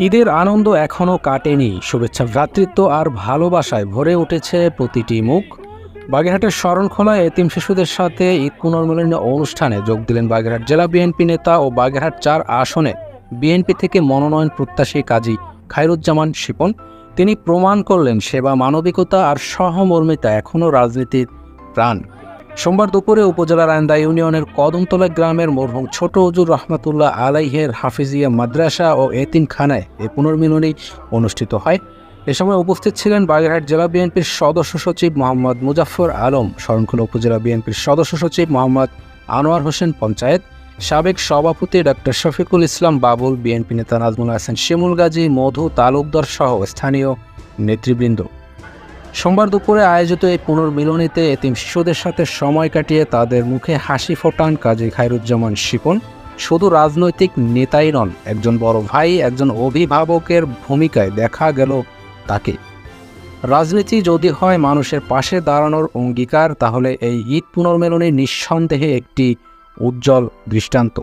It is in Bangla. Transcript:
ঈদের আনন্দ এখনও কাটেনি। শুভেচ্ছা, ভ্রাতৃত্ব আর ভালোবাসায় ভরে উঠেছে প্রতিটি মুখ। বাগেরহাটের শরণখোলায় এতিম শিশুদের সাথে ঈদ পুনর্মিলনী অনুষ্ঠানে যোগ দিলেন বাগেরহাট জেলা বিএনপি নেতা ও বাগেরহাট ৪ আসনে বিএনপি থেকে মনোনয়ন প্রত্যাশী কাজী খায়রুজ্জামান শিপন। তিনি প্রমাণ করলেন সেবা, মানবিকতা আর সহমর্মিতা এখনও রাজনীতির প্রাণ। সোমবার দুপুরে উপজেলার আন্দা ইউনিয়নের কদমতলা গ্রামের মরহুম ছোট হুজুর রহমাতুল্লাহ আলাইহের হাফিজিয়া মাদ্রাসা ও এতিমখানায় এ পুনর্মিলনী অনুষ্ঠিত হয়। এ সময় উপস্থিত ছিলেন বাগেরহাট জেলা বিএনপির সদস্য সচিব মোহাম্মদ মুজাফফর আলম, শরণখোলা উপজেলা বিএনপির সদস্য সচিব মোহাম্মদ আনোয়ার হোসেন পঞ্চায়েত, সাবেক সভাপতি ডক্টর শফিকুল ইসলাম বাবুল, বিএনপি নেতা নাজমুল হাসান শিমুল গাজী, মধু তালুকদার সহ স্থানীয় নেতৃবৃন্দ। সোমবার দুপুরে আয়োজিত এই পুনর্মিলনীতে এতিম শিশুদের সাথে সময় কাটিয়ে তাদের মুখে হাসি ফোটান কাজী খায়রুজ্জামান শিপন। শুধু রাজনৈতিক নেতাই নন, একজন বড় ভাই, একজন অভিভাবকের ভূমিকায় দেখা গেল তাকে। রাজনীতি যদি হয় মানুষের পাশে দাঁড়ানোর অঙ্গীকার, তাহলে এই ঈদ পুনর্মিলনী নিঃসন্দেহে একটি উজ্জ্বল দৃষ্টান্ত।